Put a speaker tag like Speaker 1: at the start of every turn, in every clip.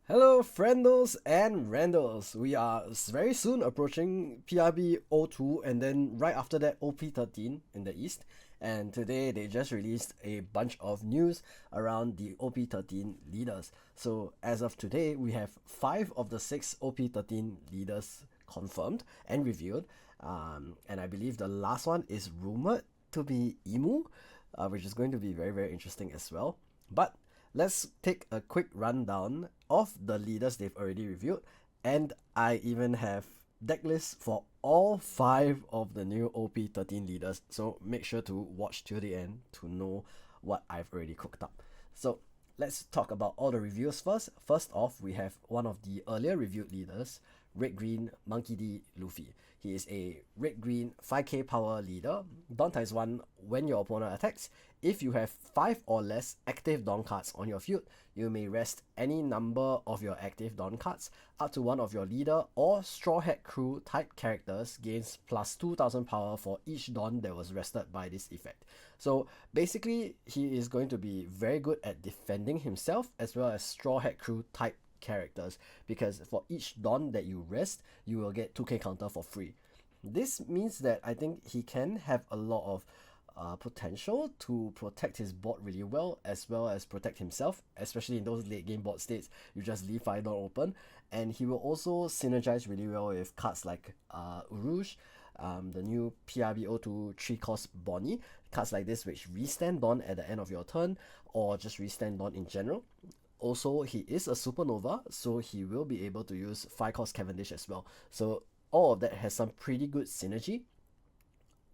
Speaker 1: Hello, friendos and randos. We are very soon approaching PRB 02 and then right after that OP13 in the east. And today they just released a bunch of news around the OP13 leaders. So as of today, we have 5 of the 6 OP13 leaders confirmed and revealed. And I believe the last one is rumored to be Emu, which is going to be very, very interesting as well. But let's take a quick rundown of the leaders they've already revealed, and I even have deck lists for all 5 of the new OP13 leaders, so make sure to watch till the end to know what I've already cooked up. So let's talk about all the reviews first. First off, we have one of the earlier reviewed leaders, Red Green Monkey D Luffy. He is a red green 5k power leader. Dawn times 1 when your opponent attacks. If you have 5 or less active Dawn cards on your field, you may rest any number of your active Dawn cards. Up to one of your leader or Straw Hat Crew type characters gains plus 2000 power for each Dawn that was rested by this effect. So basically, he is going to be very good at defending himself as well as Straw Hat Crew type characters, because for each Dawn that you rest, you will get 2k counter for free. This means that I think he can have a lot of potential to protect his board really well as protect himself, especially in those late game board states. You just leave 5 Dawn open, and he will also synergize really well with cards like Urush, the new PRB02 3-cost Bonney, cards like this which restand Dawn at the end of your turn or just restand Dawn in general. Also, he is a supernova, so he will be able to use 5-cost Cavendish as well. So all of that has some pretty good synergy.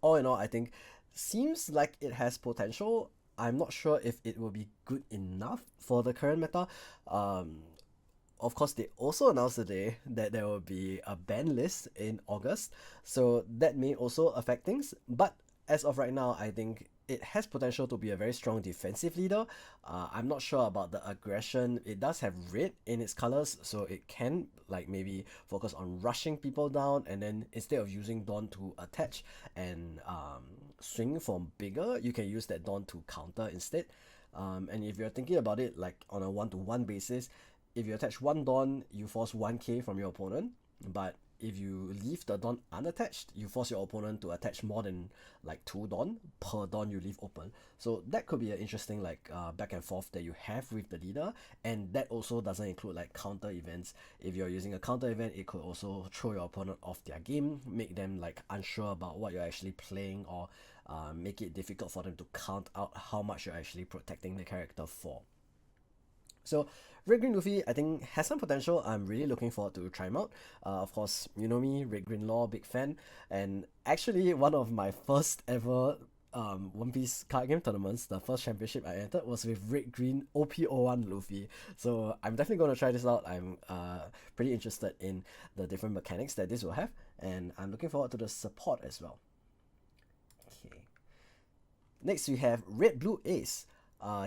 Speaker 1: All in all, I think seems like it has potential. I'm not sure if it will be good enough for the current meta. Of course, they also announced today that there will be a ban list in August, so that may also affect things. But as of right now, I think it has potential to be a very strong defensive leader. I'm not sure about the aggression. It does have red in its colors, so it can like maybe focus on rushing people down, and then instead of using Dawn to attach and swing for bigger, you can use that Dawn to counter instead. And if you're thinking about it like on a one-to-one basis, if you attach one Dawn, you force 1k from your opponent, but if you leave the Dawn unattached, you force your opponent to attach more than like 2 Dawn per Dawn you leave open. So that could be an interesting like back and forth that you have with the leader, and that also doesn't include like counter events. If you're using a counter event, it could also throw your opponent off their game, make them like unsure about what you're actually playing, or make it difficult for them to count out how much you're actually protecting the character for. So Red Green Luffy, I think, has some potential. I'm really looking forward to try him out. Of course, you know me, Red Green Law, big fan. And actually, one of my first ever One Piece card game tournaments, the first championship I entered was with Red Green OP01 Luffy. So I'm definitely going to try this out. I'm pretty interested in the different mechanics that this will have, and I'm looking forward to the support as well. Okay. Next, we have Red Blue Ace.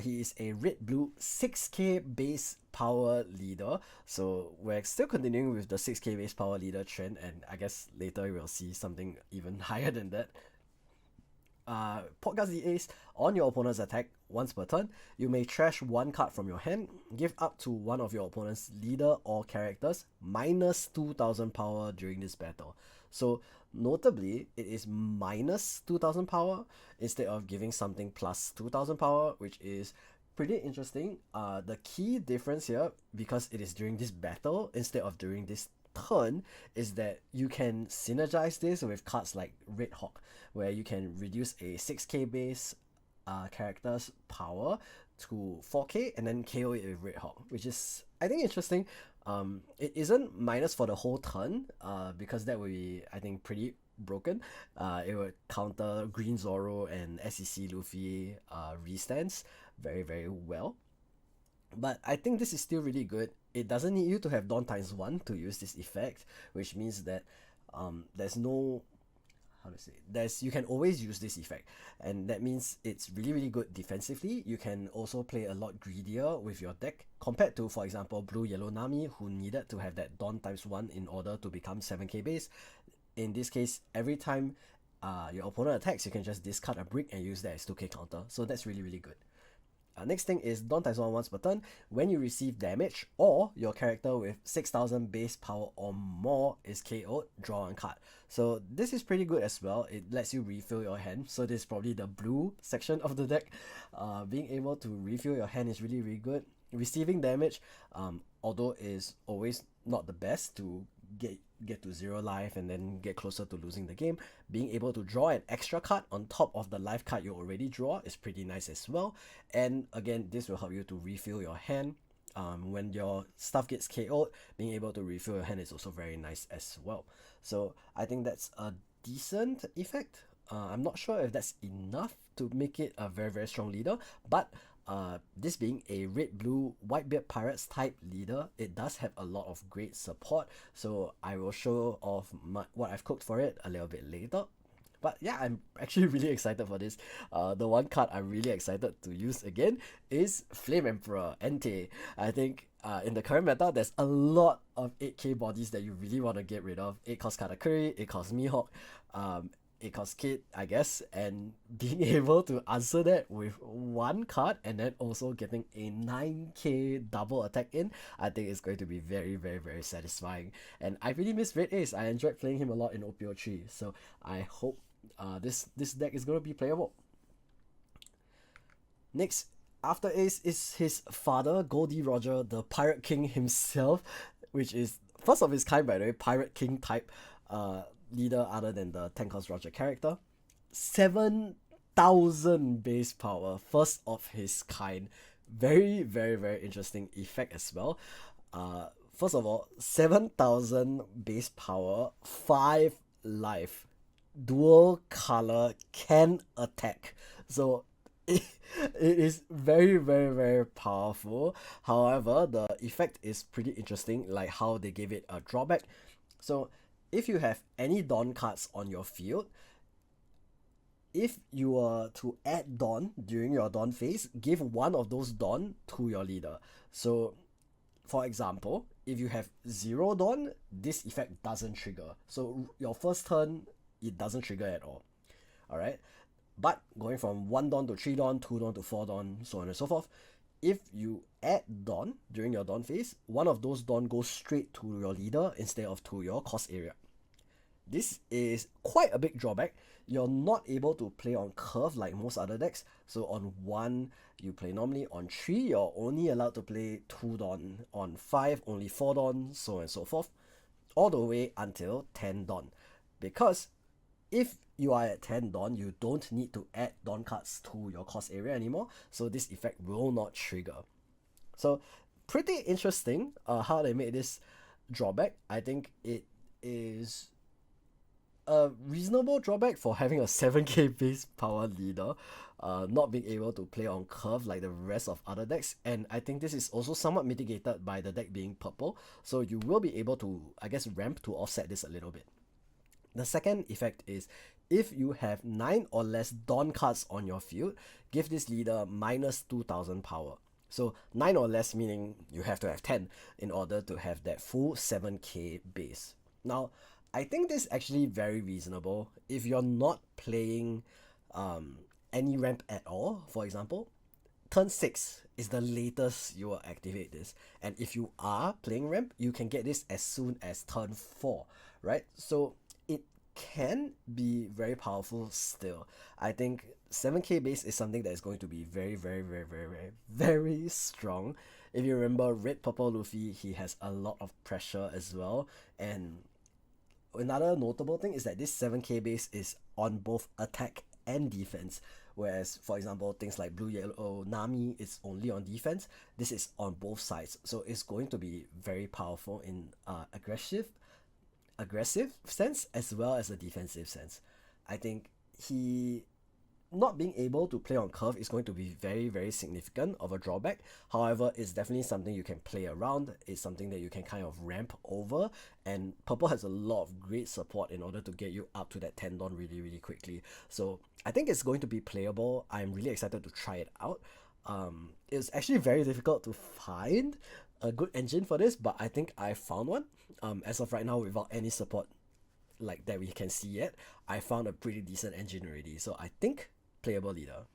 Speaker 1: He is a red blue 6k base power leader. So we're still continuing with the 6k base power leader trend, and I guess later we'll see something even higher than that. Podcast the Ace. On your opponent's attack once per turn, you may trash 1 card from your hand, give up to one of your opponent's leader or characters minus 2000 power during this battle. So notably, it is minus 2000 power instead of giving something plus 2000 power, which is pretty interesting. The key difference here, because it is during this battle instead of during this turn, is that you can synergize this with cards like Red Hawk, where you can reduce a 6k base character's power to 4k and then KO it with Red Hawk, which is, I think, interesting. It isn't minus for the whole turn, because that would be, I think, pretty broken. It would counter Green Zoro and SEC Luffy restands very, very well. But I think this is still really good. It doesn't need you to have Dawn times 1 to use this effect, which means that there's no, how to say, you can always use this effect, and that means it's really, really good defensively. You can also play a lot greedier with your deck compared to, for example, Blue Yellow Nami, who needed to have that Dawn times 1 in order to become 7k base. In this case, every time your opponent attacks, you can just discard a brick and use that as 2k counter. So that's really, really good. Next thing is Dawn times 1 once per turn. When you receive damage or your character with 6000 base power or more is KO'd, draw one card. So this is pretty good as well. It lets you refill your hand. So this is probably the blue section of the deck. Being able to refill your hand is really, really good. Receiving damage, although is always not the best to get to 0 life and then get closer to losing the game, being able to draw an extra card on top of the life card you already draw is pretty nice as well. And again, this will help you to refill your hand. When your stuff gets KO'd, being able to refill your hand is also very nice as well. So I think that's a decent effect. I'm not sure if that's enough to make it a very, very strong leader, but this being a red blue whitebeard pirates type leader, it does have a lot of great support, so I will show off what I've cooked for it a little bit later. But yeah, I'm actually really excited for this. The one card I'm really excited to use again is Flame Emperor Entei. I think in the current meta, there's a lot of 8k bodies that you really want to get rid of. 8 cost Katakuri, 8 cost Mihawk, 8 cost Kid, I guess, and being able to answer that with one card and then also getting a 9k double attack in, I think it's going to be very, very, very satisfying. And I really miss Red Ace. I enjoyed playing him a lot in OP13, so I hope this deck is going to be playable. Next, after Ace is his father, Gol Roger, the Pirate King himself, which is first of his kind, by the way, Pirate King type leader other than the 10 cost Roger character. 7000 base power, first of his kind. Very, very, very interesting effect as well. First of all, 7000 base power, 5 life, dual color, can attack. So it is very, very, very powerful. However, the effect is pretty interesting, like how they gave it a drawback. So if you have any Dawn cards on your field, if you were to add Dawn during your Dawn phase, give one of those Dawn to your leader. So for example, if you have 0 Dawn, this effect doesn't trigger. So your first turn, it doesn't trigger at all. Alright? But going from 1 Dawn to 3 Dawn, 2 Dawn to 4 Dawn, so on and so forth, if you add Dawn during your Dawn phase, one of those Dawn goes straight to your leader instead of to your cost area. This is quite a big drawback. You're not able to play on curve like most other decks. So on 1, you play normally. On 3, you're only allowed to play 2 Dawn. On 5, only 4 Dawn, so on and so forth. All the way until 10 Dawn. Because if you are at 10 Dawn, you don't need to add Dawn cards to your cost area anymore. So this effect will not trigger. So pretty interesting how they made this drawback. I think it is a reasonable drawback for having a 7k base power leader, not being able to play on curve like the rest of other decks. And I think this is also somewhat mitigated by the deck being purple, so you will be able to, I guess, ramp to offset this a little bit. The second effect is if you have 9 or less Dawn cards on your field, give this leader minus 2000 power. So 9 or less meaning you have to have 10 in order to have that full 7k base. Now, I think this is actually very reasonable. If you're not playing any ramp at all, for example, turn 6 is the latest you will activate this. And if you are playing ramp, you can get this as soon as turn 4, right? So it can be very powerful still. I think 7k base is something that is going to be very, very, very, very, very, very strong. If you remember Red Purple Luffy, he has a lot of pressure as well. And another notable thing is that this 7k base is on both attack and defense, whereas for example things like Blue Yellow Nami is only on defense. This is on both sides, so it's going to be very powerful in aggressive sense as well as a defensive sense. I think he not being able to play on curve is going to be very, very significant of a drawback. However, it's definitely something you can play around. It's something that you can kind of ramp over, and purple has a lot of great support in order to get you up to that 10 Dawn really, really quickly. So I think it's going to be playable. I'm really excited to try it out. It's actually very difficult to find a good engine for this, but I think I found one. As of right now, without any support like that we can see yet, I found a pretty decent engine already. So I think playable leader.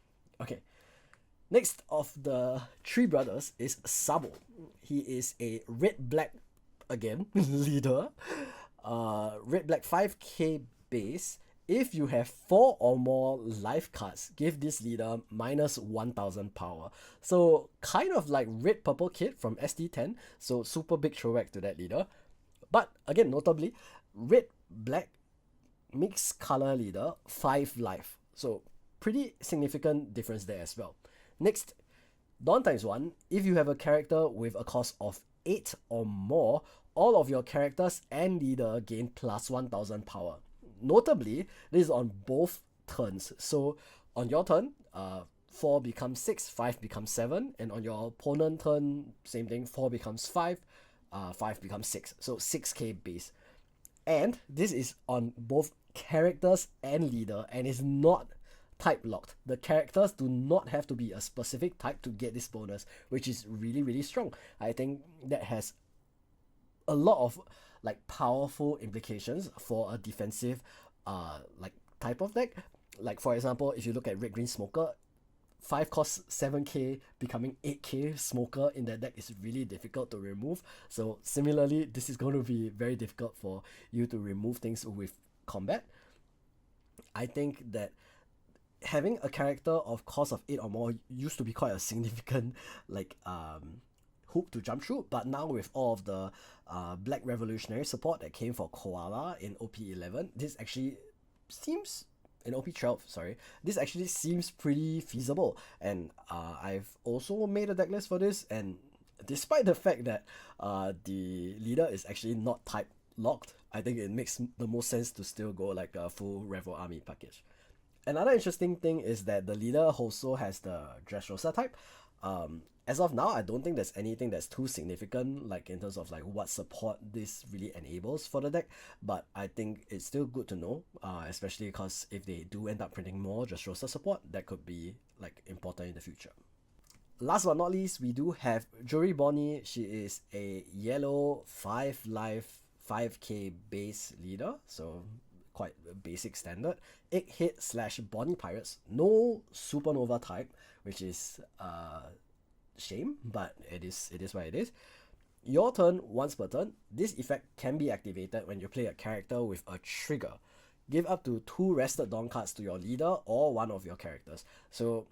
Speaker 1: Okay, Next of the three brothers is Sabo. He is a red-black, again, leader. Red-black 5k base. If you have 4 or more life cards, give this leader minus 1000 power. So kind of like Red Purple Kid from SD10. So super big throwback to that leader. But again, notably, Red Black mixed color leader 5 life. So pretty significant difference there as well. Next, Dawn times 1. If you have a character with a cost of 8 or more, all of your characters and leader gain plus 1000 power. Notably, this is on both turns. So on your turn, 4 becomes 6, 5 becomes 7, and on your opponent turn, same thing, 4 becomes 5, 5 becomes 6. So 6k base. And this is on both characters and leader, and is not type locked. The characters do not have to be a specific type to get this bonus, which is really, really strong. I think that has a lot of like powerful implications for a defensive like type of deck. Like for example, if you look at red green smoker, 5 costs 7k, becoming 8k smoker in that deck is really difficult to remove. So similarly, this is going to be very difficult for you to remove things with combat. I think that having a character of cost of 8 or more used to be quite a significant like hoop to jump through, but now with all of the Black Revolutionary support that came for Koala in OP11, this actually seems in OP12, sorry, this actually seems pretty feasible. And I've also made a deck list for this, and despite the fact that the leader is actually not type locked, I think it makes the most sense to still go like a full Revo Army package. Another interesting thing is that the leader also has the Dressrosa type. As of now, I don't think there's anything that's too significant, like in terms of like what support this really enables for the deck, but I think it's still good to know, especially because if they do end up printing more Dressrosa support, that could be like important in the future. Last but not least, we do have Bonney. She is a yellow 5 life 5k base leader, so quite basic standard. 8 hit slash Bonney Pirates, no supernova type, which is shame, but it is what it is. Your turn, once per turn, this effect can be activated when you play a character with a trigger. Give up to 2 rested Dawn cards to your leader or one of your characters. So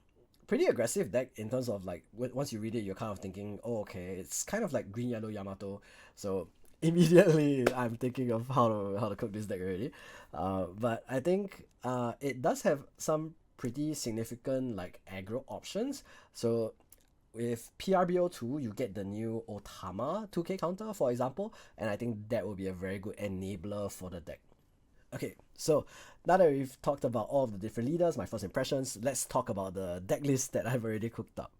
Speaker 1: pretty aggressive deck in terms of like once you read it, you're kind of thinking, oh okay, it's kind of like green yellow Yamato. So immediately I'm thinking of how to cook this deck already. But I think it does have some pretty significant like aggro options. So with PRBO2, you get the new Otama 2k counter, for example, and I think that will be a very good enabler for the deck. Okay, so now that we've talked about all of the different leaders, my first impressions, let's talk about the deck list that I've already cooked up.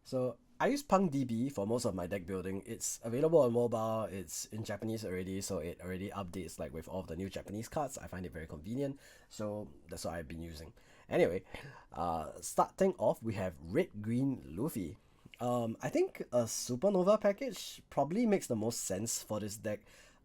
Speaker 1: So I use PunkDB for most of my deck building. It's available on mobile, it's in Japanese already, so it already updates like with all of the new Japanese cards. I find it very convenient, so that's what I've been using. Anyway, starting off, we have Red Green Luffy. I think a Supernova package probably makes the most sense for this deck.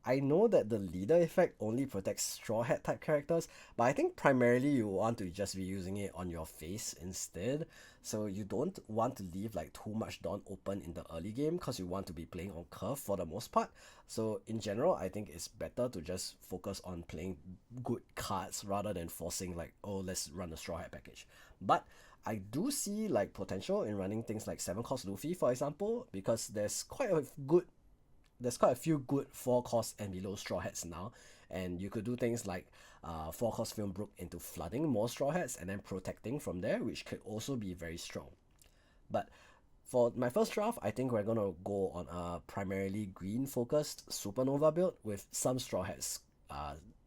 Speaker 1: I know that the leader effect only protects Straw Hat type characters, but I think primarily you want to just be using it on your face instead. So you don't want to leave like too much Dawn open in the early game because you want to be playing on curve for the most part. So in general, I think it's better to just focus on playing good cards rather than forcing like, oh, let's run the Straw Hat package. But I do see like potential in running things like 7 cost Luffy, for example, because there's quite a few good 4 cost and below Straw Hats now, and you could do things like 4 cost Film Brook into flooding more Straw Hats and then protecting from there, which could also be very strong. But for my first draft, I think we're gonna go on a primarily green focused Supernova build with some Straw Hats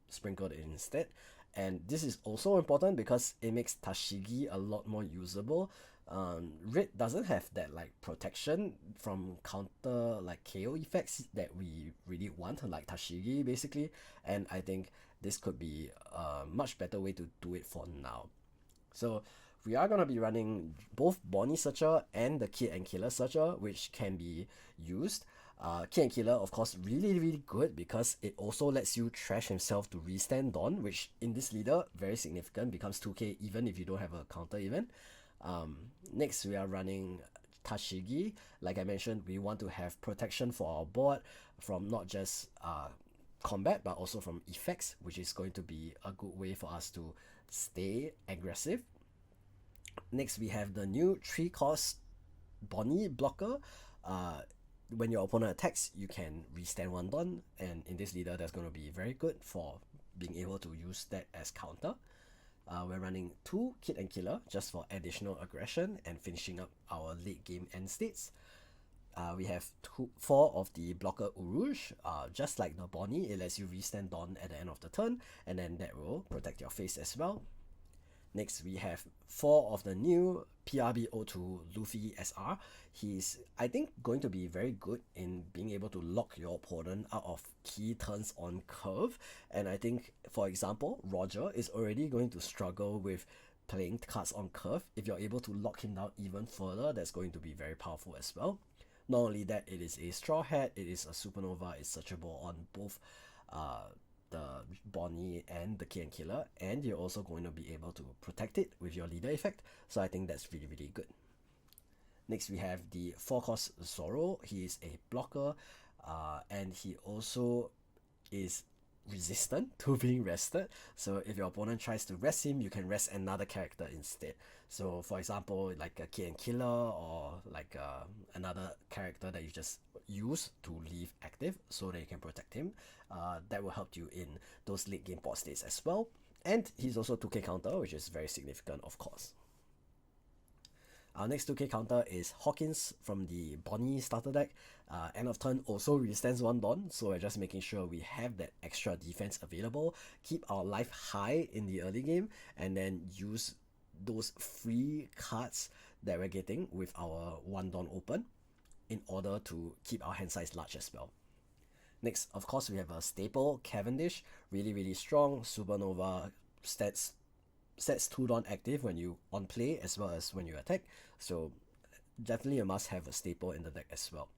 Speaker 1: sprinkled in instead. And this is also important because it makes Tashigi a lot more usable. Red doesn't have that like protection from counter like KO effects that we really want, like Tashigi basically, and I think this could be a much better way to do it for now. So we are going to be running both Bonney Searcher and the Kid and Killer Searcher, which can be used. Kid and Killer, of course, really good because it also lets you trash himself to restand Dawn, which in this leader, very significant, becomes 2k even if you don't have a counter event. Next, we are running Tashigi. Like I mentioned, we want to have protection for our board from not just combat but also from effects, which is going to be a good way for us to stay aggressive. Next, we have the new 3-cost Bonney blocker. Uh, when your opponent attacks, you can restand 1 Don, and in this leader, that's going to be very good for being able to use that as counter. We're running 2 Kid and Killer just for additional aggression and finishing up our late game end states. We have 4 of the blocker Uruj. Just like the Bonney, it lets you restand Dawn at the end of the turn, and then that will protect your face as well. Next, we have 4 of the new PRB02 Luffy SR. He's, I think, going to be very good in being able to lock your opponent out of key turns on curve. And I think, for example, Roger is already going to struggle with playing cards on curve. If you're able to lock him down even further, that's going to be very powerful as well. Not only that, it is a Straw Hat, it is a Supernova, it's searchable on both the Bonney and the Kid Killer, and you're also going to be able to protect it with your leader effect, so I think that's really, really good. Next, we have the 4-cost Zoro. He is a blocker, and he also is resistant to being rested. So if your opponent tries to rest him, you can rest another character instead. So for example, like a Kid Killer, or like another character that you just use to leave active so that you can protect him. That will help you in those late game board states as well. And he's also 2k counter, which is very significant, of course. Our next 2k counter is Hawkins from the Bonney starter deck. End of turn also restands 1 Dawn, so we're just making sure we have that extra defense available, keep our life high in the early game, and then use those free cards that we're getting with our 1 Dawn open in order to keep our hand size large as well. Next, of course, we have a staple, Cavendish. Really, really strong. Supernova sets 2 Dawn active when you on play as well as when you attack. So definitely a must have a staple in the deck as well.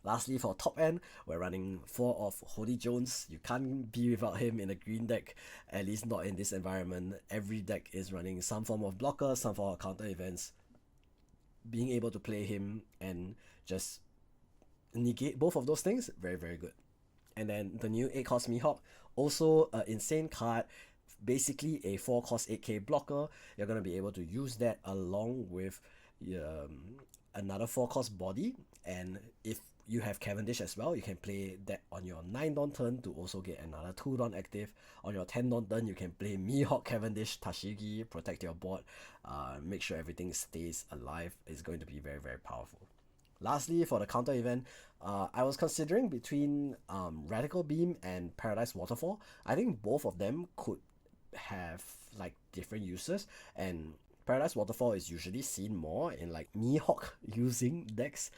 Speaker 1: Lastly, for top end, we're running 4 of Holy Jones. You can't be without him in a green deck, at least not in this environment. Every deck is running some form of blocker, some form of counter events. Being able to play him and just negate both of those things, very, very good. And then the new 8-cost Mihawk, also an insane card. Basically a 4-cost 8k blocker. You're going to be able to use that along with another 4-cost body, and if you have Cavendish as well, you can play that on your 9 Dawn turn to also get another 2 Dawn active. On your 10 Dawn turn, you can play Mihawk, Cavendish, Tashigi, protect your board, make sure everything stays alive. It's going to be very, very powerful. Lastly, for the counter event, I was considering between Radical Beam and Paradise Waterfall. I think both of them could have like different uses, and Paradise Waterfall is usually seen more in like Mihawk using decks,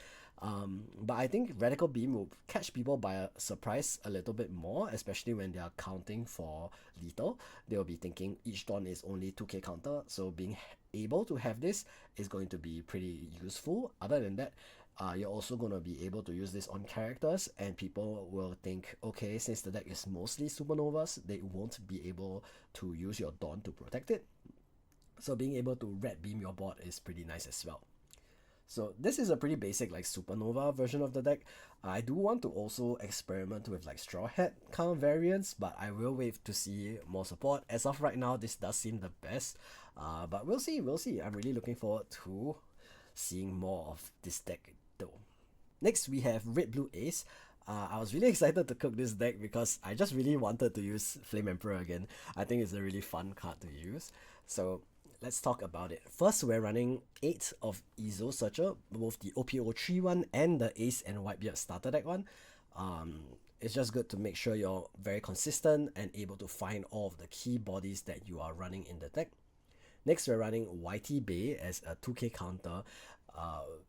Speaker 1: but I think Radical Beam will catch people by a surprise a little bit more, especially when they are counting for lethal. They'll be thinking each Dawn is only 2k counter, so being able to have this is going to be pretty useful. Other than that, you're also going to be able to use this on characters, and people will think, okay, since the deck is mostly Supernovas, they won't be able to use your Dawn to protect it. So being able to red beam your board is pretty nice as well. So this is a pretty basic like Supernova version of the deck. I do want to also experiment with like Straw Hat kind of variants, but I will wait to see more support. As of right now, this does seem the best, but we'll see. I'm really looking forward to seeing more of this deck though. Next, we have Red Blue Ace. I was really excited to cook this deck because I just really wanted to use Flame Emperor again. I think it's a really fun card to use. So let's talk about it. First, we're running 8 of Ezo Searcher, both the OP13 one and the Ace and Whitebeard starter deck one. It's just good to make sure you're very consistent and able to find all of the key bodies that you are running in the deck. Next, we're running YT Bay as a 2k counter.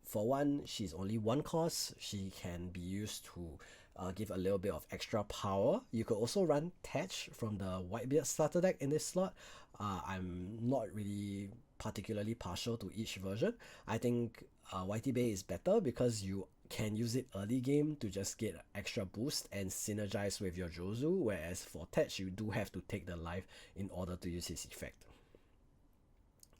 Speaker 1: For one, she's only 1 cost. She can be used to give a little bit of extra power. You could also run Tetch from the Whitebeard starter deck in this slot. I'm not really particularly partial to each version. I think YT Bay is better because you can use it early game to just get extra boost and synergize with your Jozu, whereas for Tetch you do have to take the life in order to use his effect.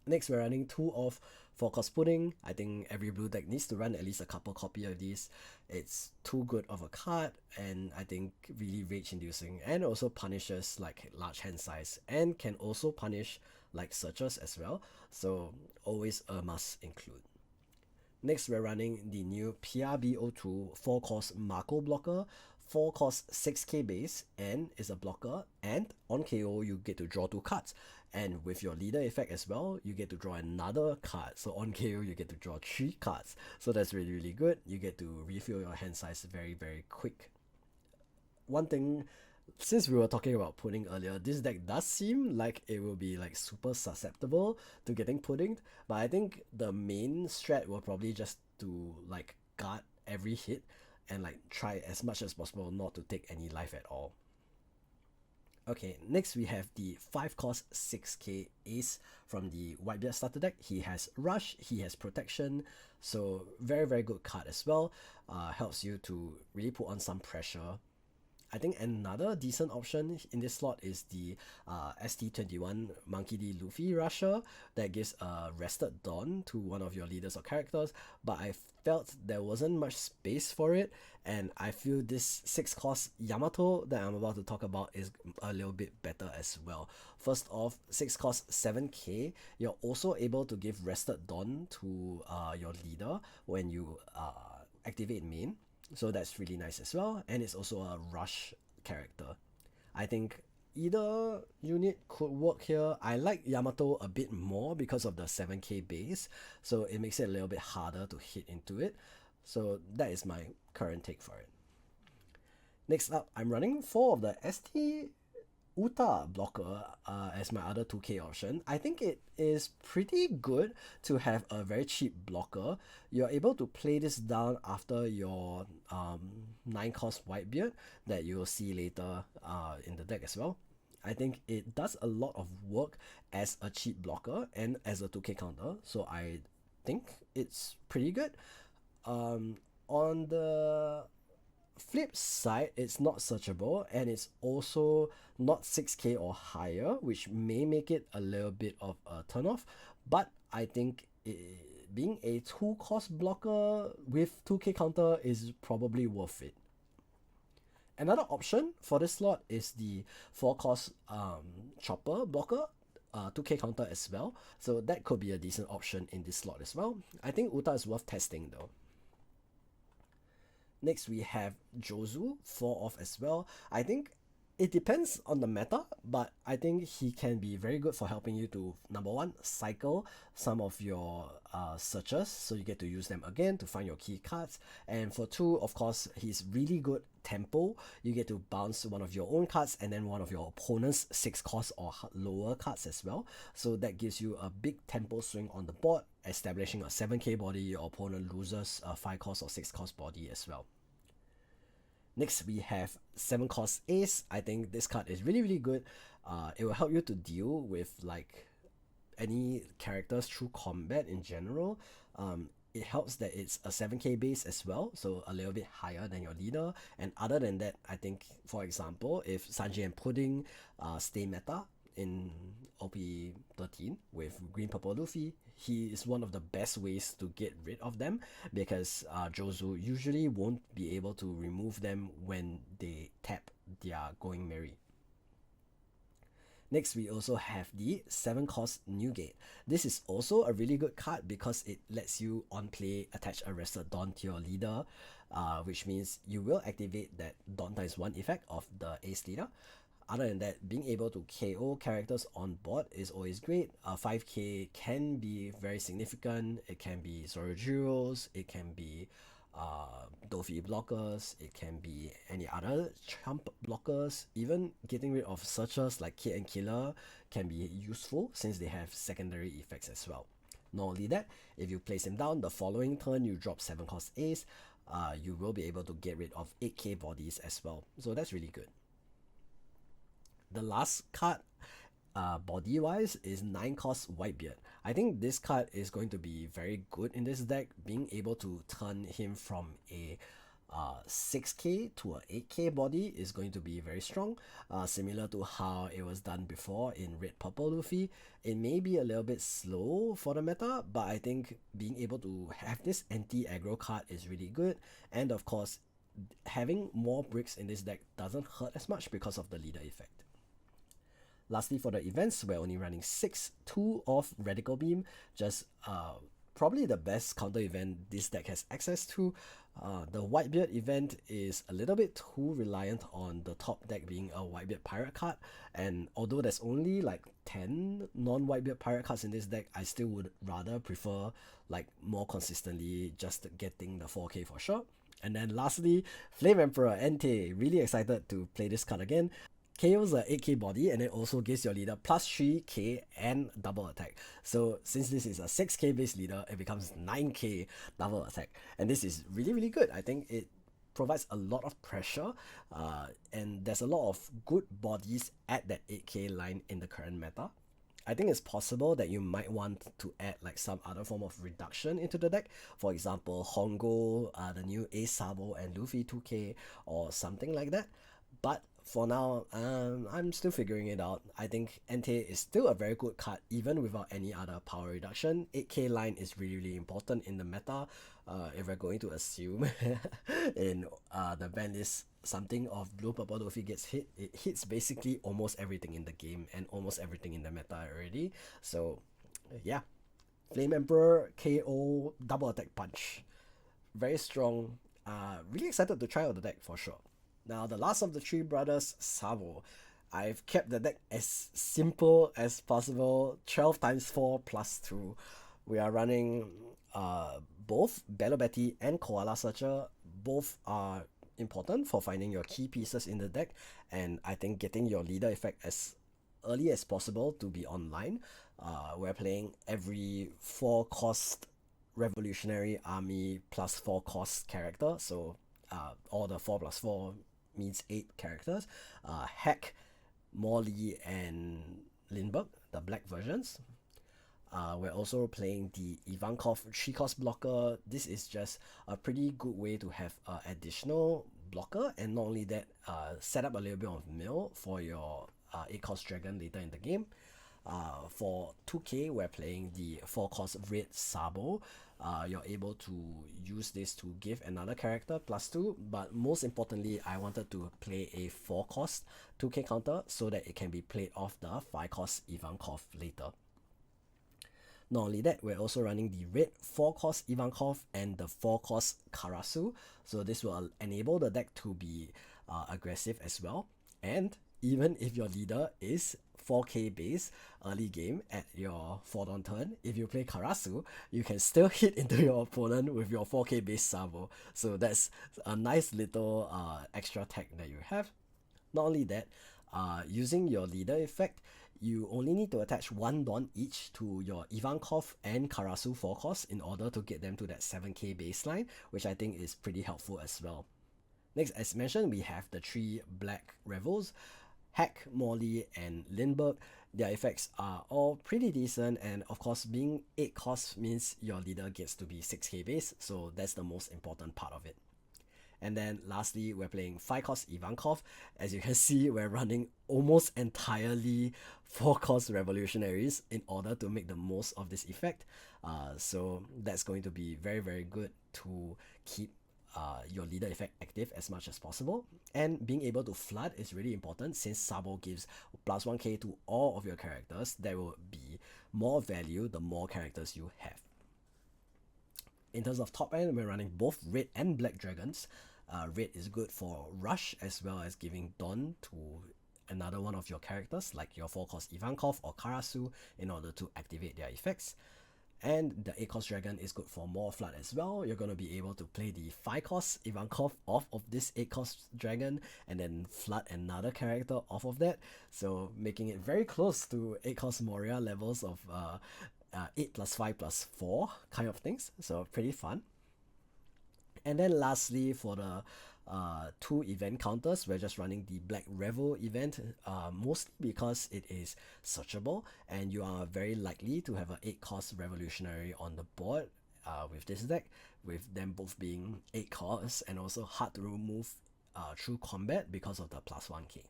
Speaker 1: Next, we're running 2 of 4 cost pudding. I think every blue deck needs to run at least a couple copy of these. It's too good of a card, and I think really rage inducing, and also punishes like large hand size, and can also punish like searchers as well. So always a must include. Next, we're running the new PRB02 4 cost Marco blocker. 4 cost 6k base and is a blocker, and on KO you get to draw 2 cards, and with your leader effect as well you get to draw another card, so on KO you get to draw 3 cards, so that's really good. You get to refill your hand size very quick. One thing, since we were talking about pudding earlier, this deck does seem like it will be like super susceptible to getting puddinged, but I think the main strat will probably just to like guard every hit and like try as much as possible not to take any life at all. Okay, next we have the 5 cost 6k ace from the Whitebeard starter deck. He has rush, he has protection, so very good card as well. Helps you to really put on some pressure. I think another decent option in this slot is the ST21 Monkey D. Luffy Rusher that gives a Rested Dawn to one of your leaders or characters, but I felt there wasn't much space for it, and I feel this 6 cost Yamato that I'm about to talk about is a little bit better as well. First off, 6 cost 7k, you're also able to give Rested Dawn to your leader when you activate main. So that's really nice as well, and it's also a rush character. I think either unit could work here. I like Yamato a bit more because of the 7k base, so it makes it a little bit harder to hit into it. So that is my current take for it. Next up, I'm running 4 of the ST Uta blocker as my other 2k option. I think it is pretty good to have a very cheap blocker. You're able to play this down after your 9 cost Whitebeard that you will see later in the deck as well. I think it does a lot of work as a cheap blocker and as a 2k counter, so I think it's pretty good. On the flip side, it's not searchable, and it's also not 6k or higher, which may make it a little bit of a turnoff, but I think being a 2 cost blocker with 2k counter is probably worth it. Another option for this slot is the 4 cost chopper blocker, 2k counter as well, so that could be a decent option in this slot as well. I think Uta is worth testing though. Next, we have Jozu, 4 off as well. I think it depends on the meta, but I think he can be very good for helping you to, number 1, cycle some of your searches, so you get to use them again to find your key cards. And for 2, of course, he's really good tempo. You get to bounce one of your own cards and then one of your opponent's 6 cost or lower cards as well. So that gives you a big tempo swing on the board, establishing a 7k body. Your opponent loses a 5 cost or 6 cost body as well. Next, we have 7 cost ace. I think this card is really good. It will help you to deal with like any characters through combat in general. It helps that it's a 7k base as well, so a little bit higher than your leader. And other than that, I think, for example, if Sanji and Pudding stay meta in OP13 with green purple Luffy, he is one of the best ways to get rid of them, because Jozu usually won't be able to remove them when they tap their Going Merry. Next, we also have the 7 cost Newgate. This is also a really good card because it lets you on play attach a Rested Dawn to your leader, which means you will activate that Dawn times 1 effect of the ace leader. Other than that, being able to KO characters on board is always great. 5k can be very significant. It can be Zorojiros, it can be Dofi blockers, it can be any other chump blockers. Even getting rid of searchers like Kid and Killer can be useful since they have secondary effects as well. Not only that, if you place him down, the following turn you drop 7 cost ace, you will be able to get rid of 8k bodies as well. So that's really good. The last card, body wise, is 9 cost Whitebeard. I think this card is going to be very good in this deck, being able to turn him from a 6k to a 8k body is going to be very strong, similar to how it was done before in Red Purple Luffy. It may be a little bit slow for the meta, but I think being able to have this anti-aggro card is really good, and of course having more bricks in this deck doesn't hurt as much because of the leader effect. Lastly, for the events, we're only running 2 of Radical Beam, just probably the best counter event this deck has access to. The Whitebeard event is a little bit too reliant on the top deck being a Whitebeard Pirate card, and although there's only like 10 non-Whitebeard Pirate cards in this deck, I still would rather prefer like more consistently just getting the 4k for sure. And then lastly, Flame Emperor Entei, really excited to play this card again. KO's a 8k body, and it also gives your leader plus 3k and double attack. So since this is a 6k base leader, it becomes 9k double attack. And this is really, really good. I think it provides a lot of pressure, and there's a lot of good bodies at that 8k line in the current meta. I think it's possible that you might want to add like some other form of reduction into the deck. For example, Hongo, the new Sabo and Luffy 2k, or something like that. But for now, I'm still figuring it out. I think Entei is still a very good card even without any other power reduction. 8k line is really, really important in the meta. If we're going to assume in the ban list something of Blue Purple Luffy gets hit, it hits basically almost everything in the game and almost everything in the meta already. So yeah, Flame Emperor KO double attack punch, very strong. Really excited to try out the deck for sure. Now, the last of the three brothers, Sabo. I've kept the deck as simple as possible. 12 times 4 plus 2. We are running both Bello Betty and Koala Searcher. Both are important for finding your key pieces in the deck, and I think getting your leader effect as early as possible to be online. We're playing every 4 cost revolutionary army plus 4 cost character, so all the 4 plus 4 means 8 characters. Heck, Morley and Lindbergh, the black versions. We're also playing the Ivankov 3-cost blocker. This is just a pretty good way to have an additional blocker, and not only that, set up a little bit of mill for your 8-cost dragon later in the game. For 2k, we're playing the 4-cost red Sabo. You're able to use this to give another character plus 2, but most importantly, I wanted to play a 4-cost 2k counter so that it can be played off the 5-cost Ivankov later. Not only that, we're also running the red 4-cost Ivankov and the 4-cost Karasu, so this will enable the deck to be aggressive as well. And even if your leader is 4k base early game at your 4-on turn, if you play Karasu, you can still hit into your opponent with your 4k base Sabo. So that's a nice little extra tech that you have. Not only that, using your leader effect, you only need to attach 1 Don each to your Ivankov and Karasu 4-cost in order to get them to that 7k baseline, which I think is pretty helpful as well. Next, as mentioned, we have the 3 black Revels. Heck, Morley, and Lindbergh. Their effects are all pretty decent, and of course being 8 costs means your leader gets to be 6k base, so that's the most important part of it. And then lastly, we're playing 5-cost Ivankov. As you can see, we're running almost entirely 4-cost revolutionaries in order to make the most of this effect. So that's going to be very, very good to keep your leader effect active as much as possible. And being able to flood is really important, since Sabo gives plus 1k to all of your characters. There will be more value the more characters you have. In terms of top end, we're running both red and black dragons. Red is good for rush as well as giving Dawn to another one of your characters like your 4-cost Ivankov or Karasu in order to activate their effects. And the 8-cost dragon is good for more flood as well. You're going to be able to play the 5-cost Ivankov off of this 8-cost dragon and then flood another character off of that. So making it very close to 8-cost Moria levels of 8 plus 5 plus 4 kind of things. So pretty fun. And then lastly, for the 2 event counters, we're just running the Black Revel event, mostly because it is searchable and you are very likely to have an 8-cost revolutionary on the board with this deck, with them both being 8 costs and also hard to remove through combat because of the +1k.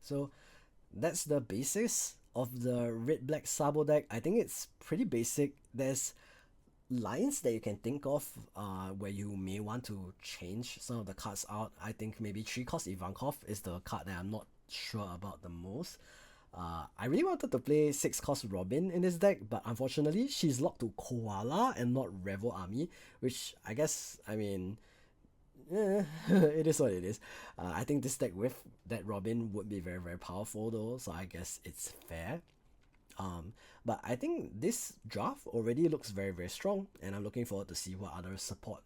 Speaker 1: So that's the basis of the red-black Sabo deck. I think it's pretty basic. There's lines that you can think of where you may want to change some of the cards out. I think maybe 3 cost Ivankov is the card that I'm not sure about the most. I really wanted to play 6 cost Robin in this deck, but unfortunately she's locked to Koala and not Revel Army, which I guess, I mean, it is what it is. I think this deck with that Robin would be very, very powerful though, so I guess it's fair. But I think this draft already looks very, very strong, and I'm looking forward to see what other support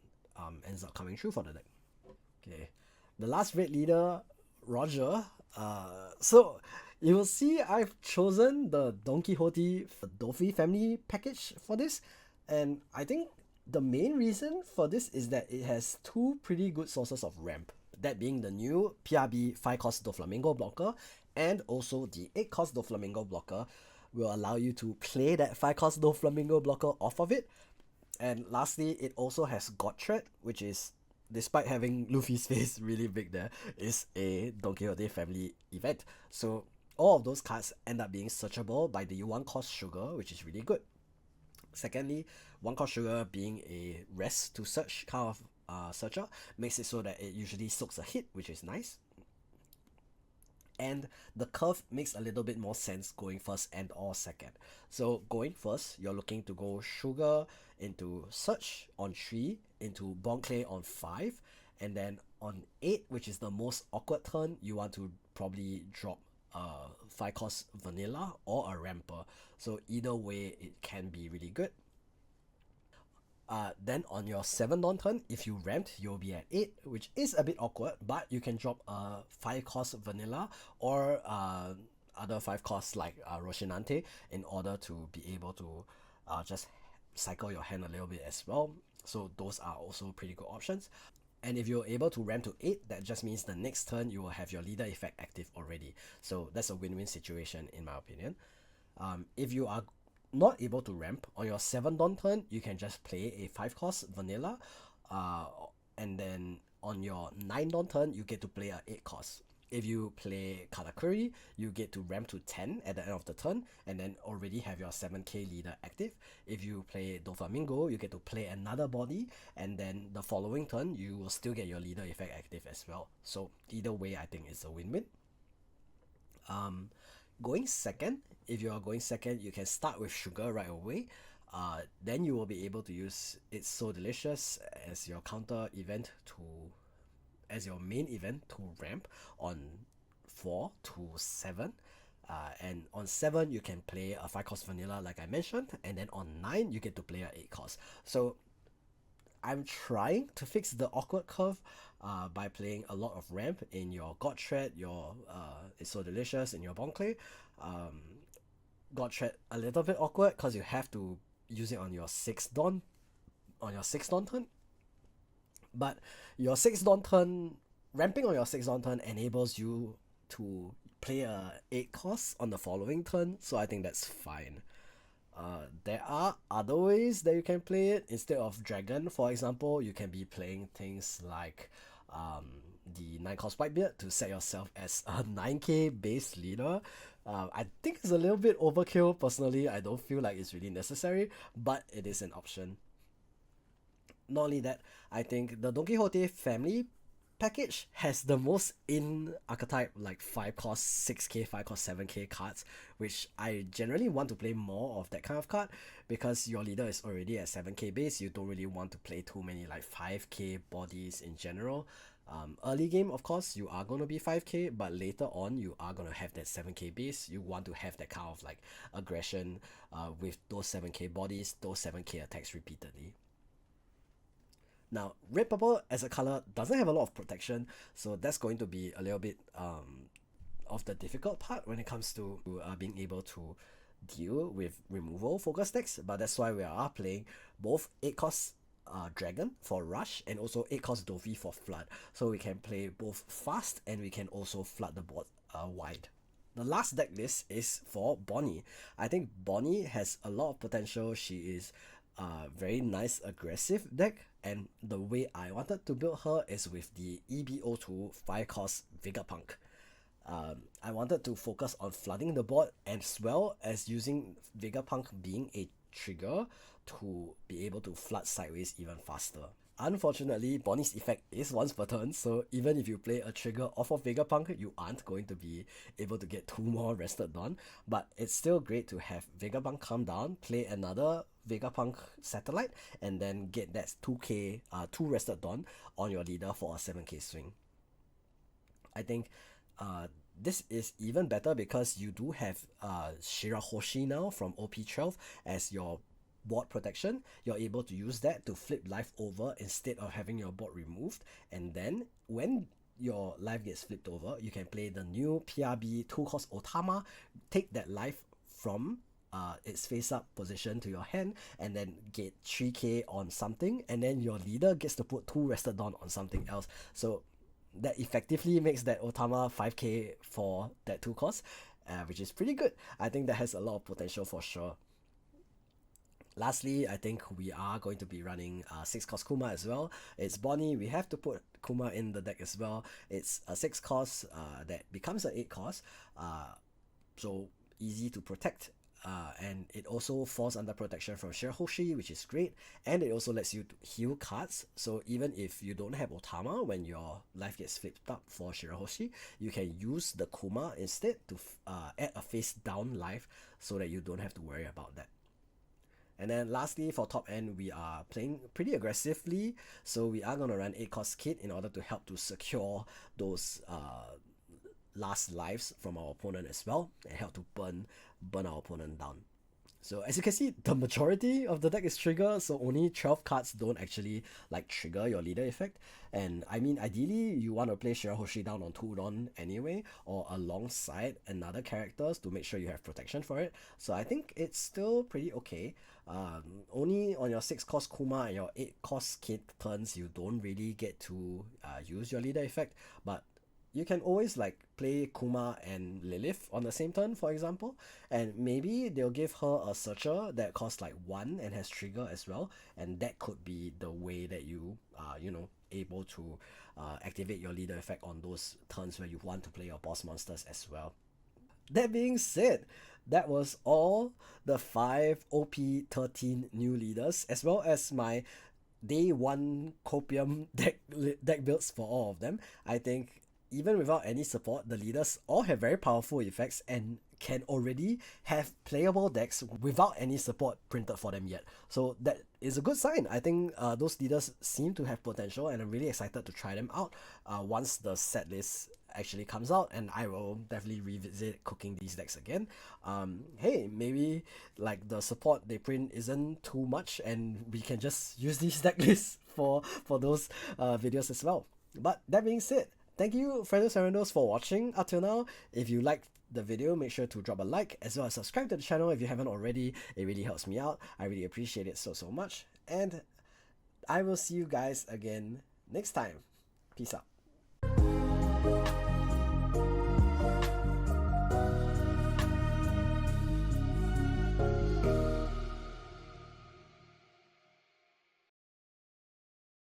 Speaker 1: ends up coming through for the deck. Okay, the last red leader, Roger. So you will see I've chosen the Don Quixote Luffy family package for this, and I think the main reason for this is that it has 2 pretty good sources of ramp, that being the new PRB 5 cost Doflamingo blocker and also the 8 cost Doflamingo blocker will allow you to play that 5 cost Doflamingo blocker off of it. And lastly, it also has God Thread, which is, despite having Luffy's face really big there, is a Don Quixote family event. So all of those cards end up being searchable by the 1 cost Sugar, which is really good. Secondly, 1 cost Sugar being a rest to search kind of searcher makes it so that it usually soaks a hit, which is nice. And the curve makes a little bit more sense going first and or second. So going first, you're looking to go Sugar into Search on 3, into Bonclay on 5, and then on 8, which is the most awkward turn, you want to probably drop 5 cost Vanilla or a Ramper. So either way, it can be really good. Then on your 7 dawn turn, if you ramped, you'll be at 8, which is a bit awkward, but you can drop a 5 cost Vanilla or other 5 costs like Roshinante in order to be able to just cycle your hand a little bit as well. So those are also pretty good options. And if you're able to ramp to 8, that just means the next turn you will have your leader effect active already. So that's a win-win situation in my opinion. If you are not able to ramp on your 7 dawn turn, you can just play a 5 cost Vanilla, and then on your 9 dawn turn you get to play a 8 cost. If you play Katakuri, you get to ramp to 10 at the end of the turn and then already have your 7k leader active. If you play Doflamingo, you get to play another body, and then the following turn you will still get your leader effect active as well. So either way, I think it's a win-win. Going second, if you are going second, you can start with Sugar right away. Then you will be able to use It's So Delicious as your counter event as your main event to ramp on 4 to 7. And on 7 you can play a 5 cost Vanilla like I mentioned, and then on 9 you get to play a 8 cost. So I'm trying to fix the awkward curve by playing a lot of ramp in your God Thread, your It's So Delicious, and your Bonclay. God Thread a little bit awkward because you have to use it on your 6th dawn turn. But your 6th dawn turn, ramping on your 6th dawn turn enables you to play a 8 cost on the following turn, so I think that's fine. There are other ways that you can play it. Instead of Dragon, for example, you can be playing things like the 9 cost Whitebeard to set yourself as a 9k base leader. I think it's a little bit overkill. Personally, I don't feel like it's really necessary, but it is an option. Not only that, I think the Don Quixote family package has the most in archetype like 5 cost 6k, 5 cost 7k cards, which I generally want to play more of that kind of card because your leader is already at 7k base. You don't really want to play too many like 5k bodies in general. Early game, of course, you are going to be 5k, but later on you are going to have that 7k base. You want to have that kind of like aggression with those 7k bodies, those 7k attacks repeatedly. Now, red purple as a color doesn't have a lot of protection, so that's going to be a little bit of the difficult part when it comes to being able to deal with removal focus decks. But that's why we are playing both 8 cost Dragon for Rush and also 8 cost Dofi for Flood, so we can play both fast and we can also flood the board wide. The last deck list is for Bonney. I think Bonney has a lot of potential. She is very nice aggressive deck, and the way I wanted to build her is with the EBO2 5-cost Vegapunk. I wanted to focus on flooding the board as well as using Vegapunk being a trigger to be able to flood sideways even faster. Unfortunately, Bonnie's effect is once per turn, so even if you play a trigger off of Vegapunk, you aren't going to be able to get 2 more Rested Dawn, but it's still great to have Vegapunk come down, play another Vegapunk Satellite, and then get that 2k, 2 Rested Dawn on your leader for a 7k swing. I think this is even better because you do have Shirahoshi now from OP13 as your board protection. You're able to use that to flip life over instead of having your board removed, and then when your life gets flipped over, you can play the new PRB 2-cost Otama, take that life from its face up position to your hand, and then get 3k on something, and then your leader gets to put 2 Rested Dawn on something else. So that effectively makes that Otama 5k for that 2 cost, which is pretty good. I think that has a lot of potential for sure. Lastly, I think we are going to be running 6-cost Kuma as well. It's Bonney, we have to put Kuma in the deck as well. It's a 6-cost that becomes an 8-cost, so easy to protect. And it also falls under protection from Shirahoshi, which is great, and it also lets you heal cards. So even if you don't have Otama when your life gets flipped up for Shirahoshi, you can use the Kuma instead to add a face down life so that you don't have to worry about that. And then lastly, for top end, we are playing pretty aggressively, so we are going to run 8-cost Kit in order to help to secure those last lives from our opponent as well, and help to burn our opponent down. So as you can see, the majority of the deck is trigger, so only 12 cards don't actually like trigger your leader effect. And I mean, ideally you want to play Shirahoshi down on 2 Dawn anyway, or alongside another characters to make sure you have protection for it. So I think it's still pretty okay. Only on your 6-cost Kuma and your 8-cost Kid turns you don't really get to use your leader effect, but you can always like play Kuma and Lilith on the same turn, for example, and maybe they'll give her a searcher that costs like 1 and has trigger as well, and that could be the way that you are, you know, able to activate your leader effect on those turns where you want to play your boss monsters as well. That being said, that was all the 5 OP13 new leaders, as well as my day 1 copium deck builds for all of them. I think even without any support, the leaders all have very powerful effects and can already have playable decks without any support printed for them yet. So that is a good sign. I think those leaders seem to have potential, and I'm really excited to try them out once the set list actually comes out, and I will definitely revisit cooking these decks again. Hey, maybe like the support they print isn't too much and we can just use these deck lists for those videos as well. But that being said, thank you, friendos and randos, for watching up till now. If you liked the video, make sure to drop a like as well as subscribe to the channel if you haven't already. It really helps me out. I really appreciate it so much. And I will see you guys again next time. Peace out.